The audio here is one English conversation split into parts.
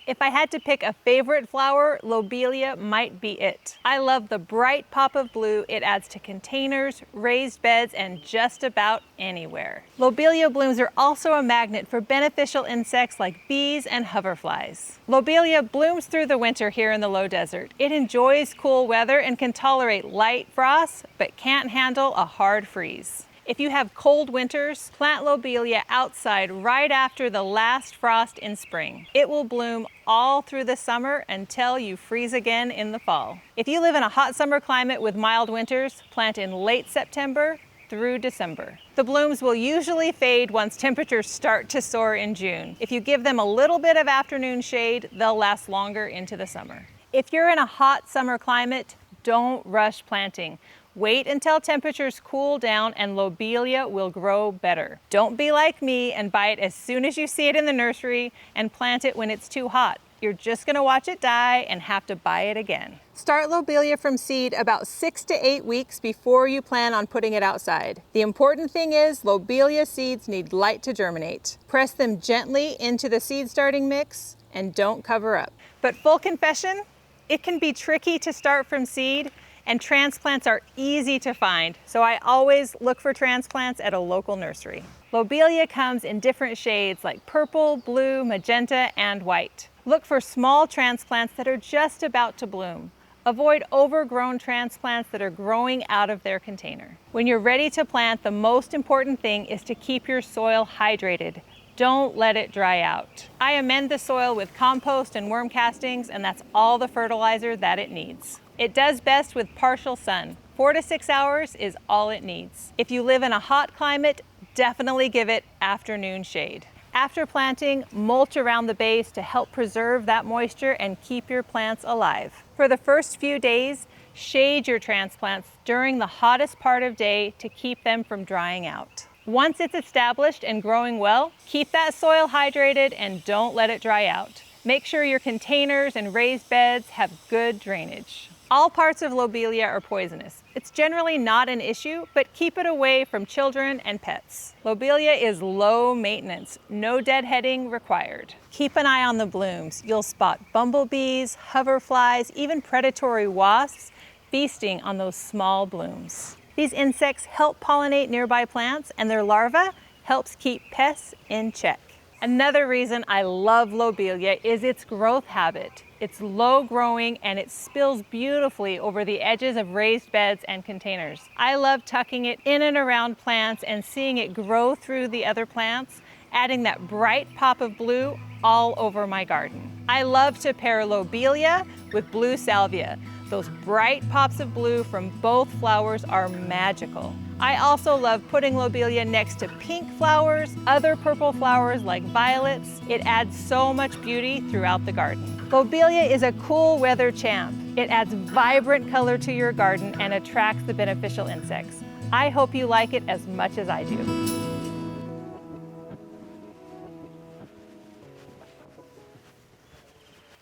If I had to pick a favorite flower, Lobelia might be it. I love the bright pop of blue it adds to containers, raised beds, and just about anywhere. Lobelia blooms are also a magnet for beneficial insects like bees and hoverflies. Lobelia blooms through the winter here in the low desert. It enjoys cool weather and can tolerate light frosts, but can't handle a hard freeze. If you have cold winters, plant Lobelia outside right after the last frost in spring. It will bloom all through the summer until you freeze again in the fall. If you live in a hot summer climate with mild winters, plant in late September through December. The blooms will usually fade once temperatures start to soar in June. If you give them a little bit of afternoon shade, they'll last longer into the summer. If you're in a hot summer climate, don't rush planting. Wait until temperatures cool down and Lobelia will grow better. Don't be like me and buy it as soon as you see it in the nursery and plant it when it's too hot. You're just gonna watch it die and have to buy it again. Start Lobelia from seed about 6 to 8 weeks before you plan on putting it outside. The important thing is Lobelia seeds need light to germinate. Press them gently into the seed starting mix and don't cover up. But full confession, it can be tricky to start from seed, and transplants are easy to find, so I always look for transplants at a local nursery. Lobelia comes in different shades like purple, blue, magenta, and white. Look for small transplants that are just about to bloom. Avoid overgrown transplants that are growing out of their container. When you're ready to plant, the most important thing is to keep your soil hydrated. Don't let it dry out. I amend the soil with compost and worm castings, and that's all the fertilizer that it needs. It does best with partial sun. 4 to 6 hours is all it needs. If you live in a hot climate, definitely give it afternoon shade. After planting, mulch around the base to help preserve that moisture and keep your plants alive. For the first few days, shade your transplants during the hottest part of day to keep them from drying out. Once it's established and growing well, keep that soil hydrated and don't let it dry out. Make sure your containers and raised beds have good drainage. All parts of Lobelia are poisonous. It's generally not an issue, but keep it away from children and pets. Lobelia is low maintenance, no deadheading required. Keep an eye on the blooms. You'll spot bumblebees, hoverflies, even predatory wasps feasting on those small blooms. These insects help pollinate nearby plants, and their larvae helps keep pests in check. Another reason I love Lobelia is its growth habit. It's low growing and it spills beautifully over the edges of raised beds and containers. I love tucking it in and around plants and seeing it grow through the other plants, adding that bright pop of blue all over my garden. I love to pair Lobelia with blue salvia. Those bright pops of blue from both flowers are magical. I also love putting Lobelia next to pink flowers, other purple flowers like violets. It adds so much beauty throughout the garden. Lobelia is a cool weather champ. It adds vibrant color to your garden and attracts the beneficial insects. I hope you like it as much as I do.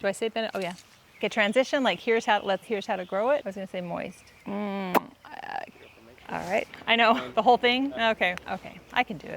Do I say oh yeah. Okay, transition, like here's how to grow it. I was gonna say moist. All right, I know, the whole thing? Okay, I can do it.